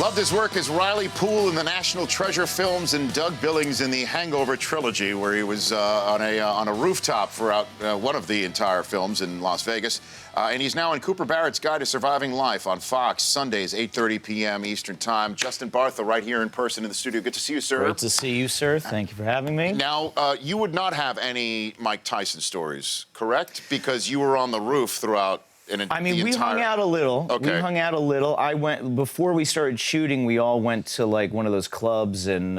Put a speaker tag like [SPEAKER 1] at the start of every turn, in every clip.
[SPEAKER 1] Loved his work as Riley Poole in the National Treasure films and Doug Billings in the Hangover trilogy, where he was on a rooftop throughout one of the entire films in Las Vegas. And he's now in Cooper Barrett's Guide to Surviving Life on Fox, Sundays, 8:30 p.m. Eastern Time. Justin Bartha right here in person in the studio. Good to see you, sir.
[SPEAKER 2] Great to see you, sir. Thank you for having me.
[SPEAKER 1] Now, you would not have any Mike Tyson stories, correct? Because you were on the roof throughout.
[SPEAKER 2] We hung out a little.
[SPEAKER 1] Okay.
[SPEAKER 2] We hung out a little. Before we started shooting, we all went to like one of those clubs in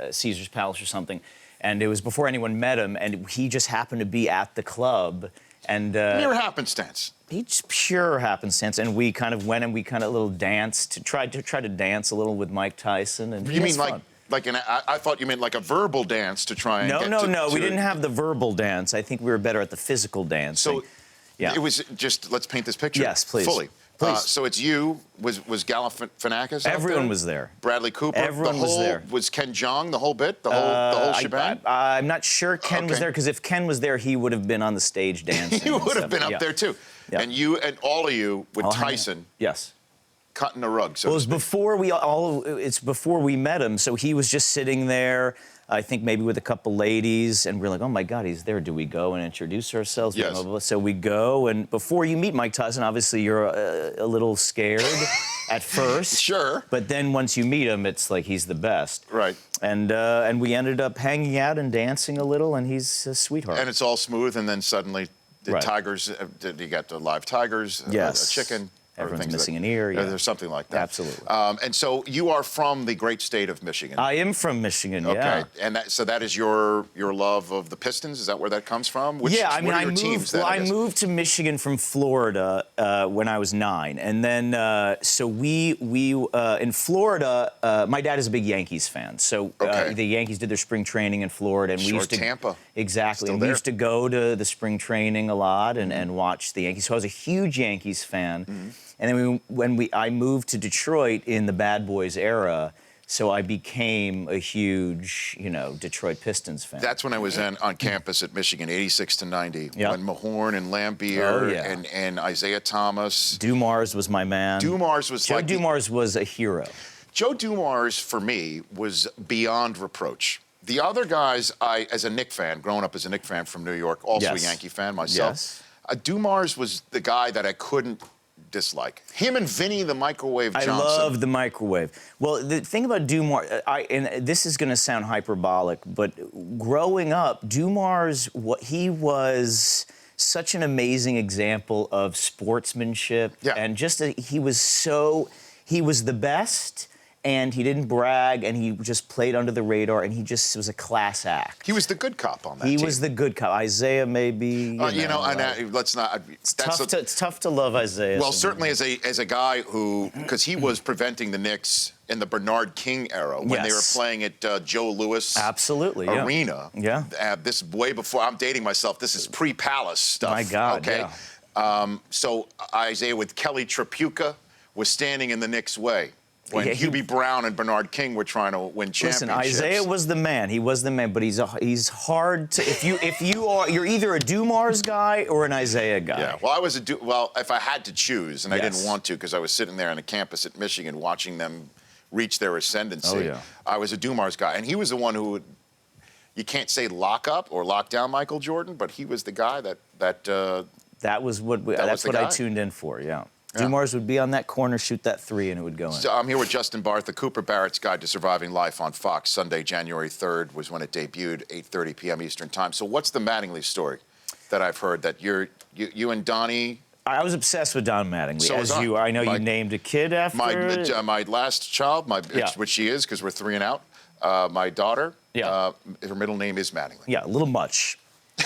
[SPEAKER 2] Caesar's Palace or something. And it was before anyone met him, and he just happened to be at the club. And
[SPEAKER 1] mere happenstance.
[SPEAKER 2] It's pure happenstance. And we kind of went and we kind of little danced, tried to dance a little with Mike Tyson. And
[SPEAKER 1] you mean I thought you meant like a verbal dance to try and
[SPEAKER 2] No, we didn't have the verbal dance. I think we were better at the physical dancing.
[SPEAKER 1] So,
[SPEAKER 2] yeah.
[SPEAKER 1] It was just, let's paint this picture.
[SPEAKER 2] Yes, please.
[SPEAKER 1] Fully.
[SPEAKER 2] Please.
[SPEAKER 1] So it's you, was Galifianakis out
[SPEAKER 2] Everyone
[SPEAKER 1] there?
[SPEAKER 2] was there.
[SPEAKER 1] Bradley Cooper?
[SPEAKER 2] Everyone was there.
[SPEAKER 1] Was Ken Jeong, the whole bit? The whole shebang?
[SPEAKER 2] I'm not sure Ken was there, because if Ken was there, he would have been on the stage dancing.
[SPEAKER 1] He would have been up there, too.
[SPEAKER 2] Yeah.
[SPEAKER 1] And you and all of you with Tyson.
[SPEAKER 2] Yes.
[SPEAKER 1] Cutting the rug, so
[SPEAKER 2] Well, it was it's before we met him, so he was just sitting there, I think maybe with a couple ladies, and we're like, oh my God, he's there. Do we go and introduce ourselves?
[SPEAKER 1] Yes.
[SPEAKER 2] Blah, blah, blah. So we go, and before you meet Mike Tyson, obviously you're a little scared at first.
[SPEAKER 1] Sure.
[SPEAKER 2] But then once you meet him, it's like he's the best.
[SPEAKER 1] Right.
[SPEAKER 2] And we ended up hanging out and dancing a little, and he's a sweetheart.
[SPEAKER 1] And it's all smooth, and then suddenly the tigers, you got the live tigers,
[SPEAKER 2] yes.
[SPEAKER 1] a chicken.
[SPEAKER 2] Everyone's missing an ear. Yeah.
[SPEAKER 1] There's something like that.
[SPEAKER 2] Absolutely.
[SPEAKER 1] And so you are from the great state of Michigan.
[SPEAKER 2] I am from Michigan.
[SPEAKER 1] Okay.
[SPEAKER 2] Yeah.
[SPEAKER 1] And so that is your love of the Pistons. Is that where that comes from? What are your teams then,
[SPEAKER 2] I moved to Michigan from Florida when I was 9, and then so we in Florida. My dad is a big Yankees fan, so the Yankees did their spring training in Florida, and we used to
[SPEAKER 1] Tampa.
[SPEAKER 2] Exactly. And we used to go to the spring training a lot and watch the Yankees. So I was a huge Yankees fan. Mm-hmm. And then I moved to Detroit in the Bad Boys era, so I became a huge, Detroit Pistons fan.
[SPEAKER 1] That's when I was on campus at Michigan, 86 to 90,
[SPEAKER 2] yep.
[SPEAKER 1] when Mahorn and Lambier and Isaiah Thomas.
[SPEAKER 2] Dumars was my man.
[SPEAKER 1] Dumars was
[SPEAKER 2] Joe Dumars was a hero.
[SPEAKER 1] Joe Dumars, for me, was beyond reproach. The other guys, as a Knicks fan, growing up as a Knicks fan from New York, also a Yankee fan myself, Dumars was the guy that I couldn't dislike. Him and Vinny the Microwave Johnson.
[SPEAKER 2] I love the microwave. Well, the thing about Dumars, and this is going to sound hyperbolic, but growing up, Dumars, he was such an amazing example of sportsmanship, and just he was the best. And he didn't brag, and he just played under the radar, and he just was a class act.
[SPEAKER 1] He was the good cop on that team.
[SPEAKER 2] He was the good cop. Isaiah, maybe.
[SPEAKER 1] Let's not.
[SPEAKER 2] It's tough to love Isaiah.
[SPEAKER 1] Well, certainly as a guy who, because he was preventing the Knicks in the Bernard King era when they were playing at Joe Louis Arena.
[SPEAKER 2] Yeah.
[SPEAKER 1] This way before. I'm dating myself. This is pre-Palace stuff.
[SPEAKER 2] My God.
[SPEAKER 1] Okay. Yeah. So Isaiah with Kelly Tripucka was standing in the Knicks' way when Hubie Brown and Bernard King were trying to win championships.
[SPEAKER 2] Listen, Isaiah was the man. He was the man, but he's hard to. You're either a Dumars guy or an Isaiah guy.
[SPEAKER 1] Yeah. Well, if I had to choose, and I didn't want to, because I was sitting there on the campus at Michigan watching them reach their ascendancy. I was a Dumars guy, and he was the one who would. You can't say lock up or lock down Michael Jordan, but he was the guy
[SPEAKER 2] that was what I tuned in for. Yeah. Dumars would be on that corner, shoot that three, and it would go in.
[SPEAKER 1] So I'm here with Justin Bartha, Cooper Barrett's Guide to Surviving Life on Fox. Sunday, January 3rd was when it debuted, 8:30 p.m. Eastern Time. So what's the Mattingly story that I've heard that you and Donnie?
[SPEAKER 2] I was obsessed with Don Mattingly.
[SPEAKER 1] So
[SPEAKER 2] I know you named a kid after
[SPEAKER 1] my last child, which she is because we're 3 and out. My daughter, her middle name is Mattingly.
[SPEAKER 2] Yeah, a little much,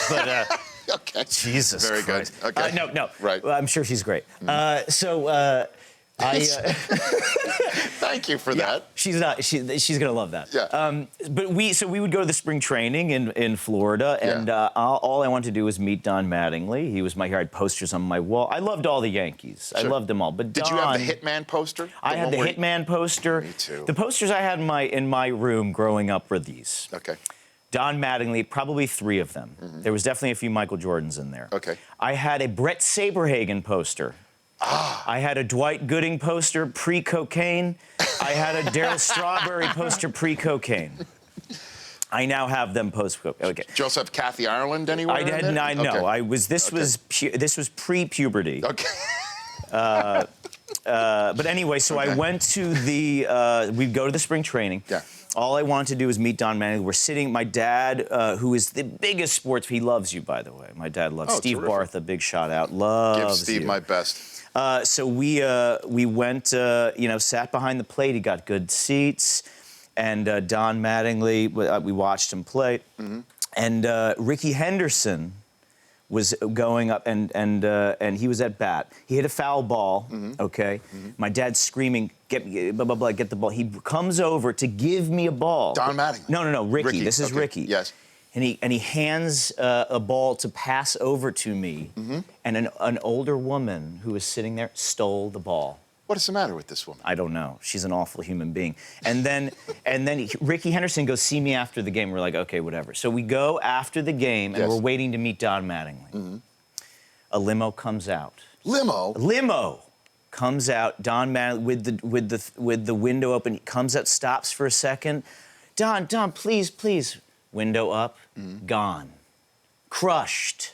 [SPEAKER 2] but.
[SPEAKER 1] Okay.
[SPEAKER 2] Jesus
[SPEAKER 1] Very
[SPEAKER 2] Christ.
[SPEAKER 1] good. Okay.
[SPEAKER 2] No.
[SPEAKER 1] Right.
[SPEAKER 2] Well, I'm sure she's great.
[SPEAKER 1] Thank you for that.
[SPEAKER 2] She's gonna love that.
[SPEAKER 1] Yeah.
[SPEAKER 2] But we would go to the spring training in Florida, and all I wanted to do was meet Don Mattingly. He was I had posters on my wall. I loved all the Yankees. Sure. I loved them all. But
[SPEAKER 1] did you have the Hitman poster?
[SPEAKER 2] I had the Hitman poster.
[SPEAKER 1] Me too.
[SPEAKER 2] The posters I had in my room growing up were these.
[SPEAKER 1] Okay.
[SPEAKER 2] Don Mattingly, probably 3 of them. Mm-hmm. There was definitely a few Michael Jordans in there.
[SPEAKER 1] Okay.
[SPEAKER 2] I had a Brett Saberhagen poster. I had a Dwight Gooding poster pre-cocaine. I had a Darryl Strawberry poster pre-cocaine. I now have them post-cocaine. Okay.
[SPEAKER 1] Did you also have Kathy Ireland anywhere?
[SPEAKER 2] I did not know.
[SPEAKER 1] Okay.
[SPEAKER 2] This was pre-puberty.
[SPEAKER 1] Okay.
[SPEAKER 2] But anyway, so I went to we'd go to the spring training.
[SPEAKER 1] Yeah.
[SPEAKER 2] All I wanted to do was meet Don Mattingly. We're sitting, my dad, who is the biggest sports, he loves you, by the way. My dad loves Steve
[SPEAKER 1] terrific.
[SPEAKER 2] Bartha, big shout out, loves
[SPEAKER 1] Give Steve
[SPEAKER 2] you.
[SPEAKER 1] my best.
[SPEAKER 2] So we went, sat behind the plate. He got good seats. And Don Mattingly, we watched him play. Mm-hmm. And Ricky Henderson was going up, and he was at bat. He hit a foul ball, okay? Mm-hmm. My dad's screaming, get blah, blah, blah, get the ball. He comes over to give me a ball.
[SPEAKER 1] Don Mattingly?
[SPEAKER 2] No, Ricky. This is Ricky.
[SPEAKER 1] Yes.
[SPEAKER 2] And he hands a ball to pass over to me, and an older woman who was sitting there stole the ball.
[SPEAKER 1] What is the matter with this woman?
[SPEAKER 2] I don't know. She's an awful human being. And then Ricky Henderson goes, see me after the game. We're like, okay, whatever. So we go after the game, and we're waiting to meet Don Mattingly. Mm-hmm. A limo comes out. Limo comes out. Don Mattingly with the window open. He comes out, stops for a second. Don, please. Window up, gone. Crushed.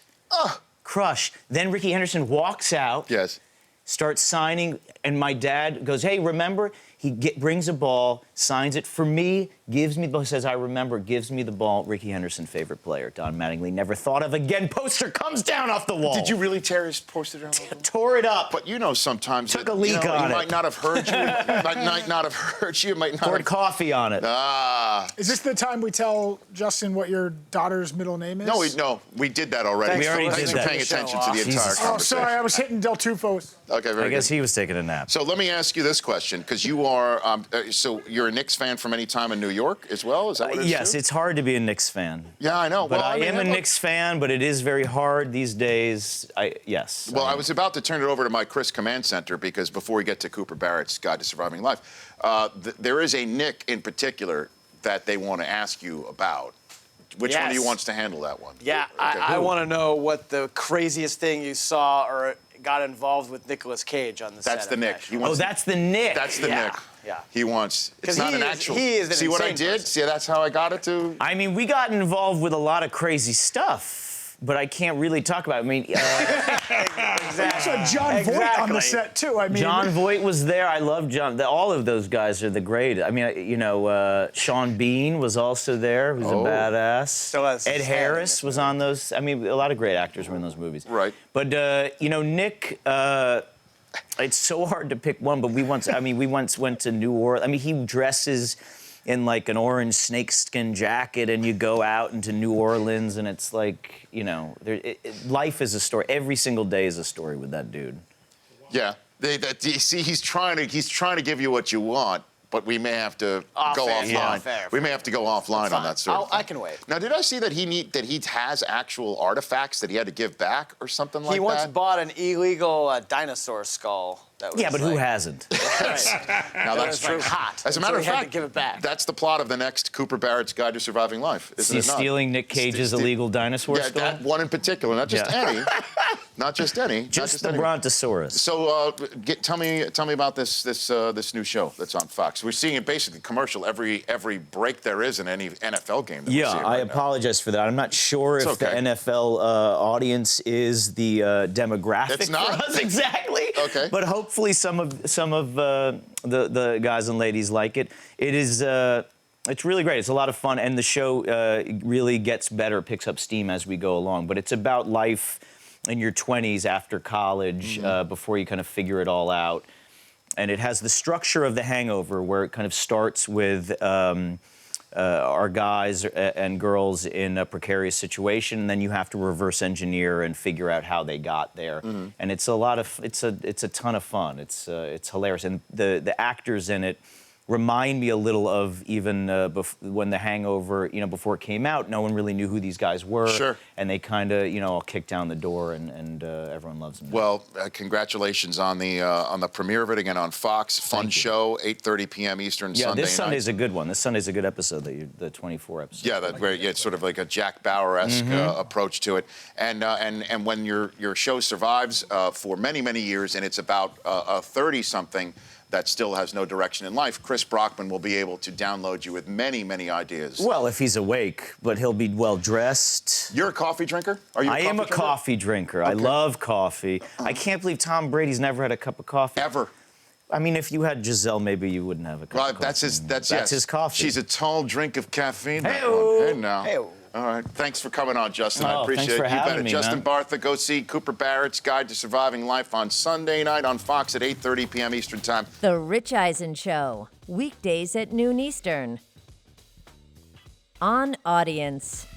[SPEAKER 2] Crushed. Then Ricky Henderson walks out.
[SPEAKER 1] Yes.
[SPEAKER 2] Starts signing, and my dad goes, hey, remember? He brings a ball, signs it for me, gives me the ball, says, I remember, gives me the ball. Ricky Henderson, favorite player. Don Mattingly, never thought of again. Poster comes down off the wall.
[SPEAKER 1] Did you really tear his poster down?
[SPEAKER 2] Tore it up.
[SPEAKER 1] But sometimes
[SPEAKER 2] Took a leak on it.
[SPEAKER 1] He might not have heard you. might not have heard you. Might not
[SPEAKER 2] Poured
[SPEAKER 1] have...
[SPEAKER 2] coffee on it.
[SPEAKER 3] Is this the time we tell Justin what your daughter's middle name is?
[SPEAKER 1] No, we did that already. Thanks for paying attention to the entire conversation.
[SPEAKER 3] Oh, sorry, I was hitting Del Tufos.
[SPEAKER 1] Okay, very good.
[SPEAKER 2] I guess he was taking a nap.
[SPEAKER 1] So let me ask you this question, because you are, so you're a Knicks fan from any time in New York as well? Is that what it is?
[SPEAKER 2] Yes,
[SPEAKER 1] too?
[SPEAKER 2] it's hard to be a Knicks fan.
[SPEAKER 1] Yeah, I know.
[SPEAKER 2] But
[SPEAKER 1] well,
[SPEAKER 2] I am a
[SPEAKER 1] look,
[SPEAKER 2] Knicks fan, but it is very hard these days. Yes.
[SPEAKER 1] Well, I was about to turn it over to my Chris Command Center, because before we get to Cooper Barrett's Guide to Surviving Life, there is a Knick in particular that they want to ask you about. Which one of you wants to handle that one?
[SPEAKER 4] Yeah,
[SPEAKER 1] Okay.
[SPEAKER 4] I want to know what the craziest thing you saw or got involved with Nicolas Cage on the set.
[SPEAKER 1] That's the
[SPEAKER 4] of
[SPEAKER 1] Knick.
[SPEAKER 4] that
[SPEAKER 1] He
[SPEAKER 4] show.
[SPEAKER 1] wants
[SPEAKER 2] that's the Knick.
[SPEAKER 1] That's the Knick.
[SPEAKER 4] Yeah.
[SPEAKER 1] He wants. It's
[SPEAKER 4] 'Cause
[SPEAKER 1] not
[SPEAKER 4] he
[SPEAKER 1] an
[SPEAKER 4] is-
[SPEAKER 1] actual.
[SPEAKER 4] he is an
[SPEAKER 1] See what I
[SPEAKER 4] insane
[SPEAKER 1] did?
[SPEAKER 4] person.
[SPEAKER 1] See, that's how I got it to.
[SPEAKER 2] I mean, we got involved with a lot of crazy stuff, but I can't really talk about it. I mean,
[SPEAKER 3] So John Voight on the set, too. I mean,
[SPEAKER 2] John Voight was there. I love John. All of those guys are the great. I mean, Sean Bean was also there, who's a badass.
[SPEAKER 4] Still has
[SPEAKER 2] Ed
[SPEAKER 4] his
[SPEAKER 2] Harris
[SPEAKER 4] hand in
[SPEAKER 2] was on those. I mean, a lot of great actors were in those movies.
[SPEAKER 1] Right.
[SPEAKER 2] But, Nick, it's so hard to pick one, but we once went to New Orleans. I mean, he dresses in like an orange snakeskin jacket, and you go out into New Orleans, and it's like, life is a story. Every single day is a story with that dude.
[SPEAKER 1] Yeah. You see, he's trying to give you what you want, but we may have to go
[SPEAKER 4] fair,
[SPEAKER 1] offline.
[SPEAKER 4] yeah, fair.
[SPEAKER 1] We may have to go offline on that sort of thing.
[SPEAKER 4] I can wait.
[SPEAKER 1] Now, did I see that he has actual artifacts that he had to give back or something like
[SPEAKER 4] He once
[SPEAKER 1] that?
[SPEAKER 4] bought an illegal dinosaur skull. That was
[SPEAKER 2] Yeah, but who hasn't?
[SPEAKER 4] Right.
[SPEAKER 1] Now that's
[SPEAKER 4] was,
[SPEAKER 1] true.
[SPEAKER 4] like, hot,
[SPEAKER 1] As a
[SPEAKER 4] and
[SPEAKER 1] matter
[SPEAKER 4] so
[SPEAKER 1] of
[SPEAKER 4] he had
[SPEAKER 1] fact,
[SPEAKER 4] to give it back.
[SPEAKER 1] that's the plot of the next Cooper Barrett's Guide to Surviving Life, isn't
[SPEAKER 2] He's
[SPEAKER 1] it not?
[SPEAKER 2] stealing Nick Cage's illegal dinosaur
[SPEAKER 1] Yeah,
[SPEAKER 2] skull?
[SPEAKER 1] that one in particular, not just
[SPEAKER 2] Yeah.
[SPEAKER 1] any. Not just any.
[SPEAKER 2] Just the
[SPEAKER 1] any.
[SPEAKER 2] Brontosaurus.
[SPEAKER 1] So tell me about this new show that's on Fox. We're seeing it basically commercial every break there is in any NFL game. That we're
[SPEAKER 2] Yeah,
[SPEAKER 1] seeing
[SPEAKER 2] I
[SPEAKER 1] right now.
[SPEAKER 2] apologize for that. I'm not sure if
[SPEAKER 1] okay.
[SPEAKER 2] the NFL audience is the demographic
[SPEAKER 1] It's not?
[SPEAKER 2] for us exactly.
[SPEAKER 1] Okay.
[SPEAKER 2] But hopefully some of the guys and ladies like it. It is. It's really great. It's a lot of fun, and the show really gets better, picks up steam as we go along. But it's about life in your 20s after college, before you kind of figure it all out. And it has the structure of The Hangover, where it kind of starts with our guys and girls in a precarious situation, and then you have to reverse engineer and figure out how they got there. And it's a ton of fun. It's hilarious, and the actors in it remind me a little of even when The Hangover, before it came out, no one really knew who these guys were.
[SPEAKER 1] Sure.
[SPEAKER 2] And they kind of, all kicked down the door, and everyone loves them now.
[SPEAKER 1] Well, congratulations on the premiere of it again on Fox. Fun show, 8:30 p.m. Eastern Sunday
[SPEAKER 2] this Sunday's
[SPEAKER 1] night.
[SPEAKER 2] a good one. This Sunday's a good episode, the 24 episode.
[SPEAKER 1] Yeah, it's sort of like a Jack Bauer-esque approach to it. And when your show survives for many, many years, and it's about a 30-something that still has no direction in life, Chris Brockman will be able to download you with many, many ideas.
[SPEAKER 2] Well, if he's awake, but he'll be well dressed.
[SPEAKER 1] You're a coffee drinker? Are you?
[SPEAKER 2] I am a coffee drinker.
[SPEAKER 1] Okay.
[SPEAKER 2] I love coffee. I can't believe Tom Brady's never had a cup of coffee.
[SPEAKER 1] Ever?
[SPEAKER 2] I mean, if you had Giselle, maybe you wouldn't have a cup of coffee.
[SPEAKER 1] That's
[SPEAKER 2] his coffee.
[SPEAKER 1] She's a tall drink of caffeine. that
[SPEAKER 2] Hey-o.
[SPEAKER 1] one. Hey, now.
[SPEAKER 4] Hey-o.
[SPEAKER 1] All right. Thanks for coming on, Justin. I
[SPEAKER 2] Oh,
[SPEAKER 1] appreciate
[SPEAKER 2] thanks for
[SPEAKER 1] it. You
[SPEAKER 2] having
[SPEAKER 1] bet it.
[SPEAKER 2] me,
[SPEAKER 1] Justin
[SPEAKER 2] man.
[SPEAKER 1] Bartha, go see Cooper Barrett's Guide to Surviving Life on Sunday night on Fox at 8:30 p.m. Eastern Time.
[SPEAKER 5] The Rich Eisen Show, weekdays at noon Eastern. On Audience.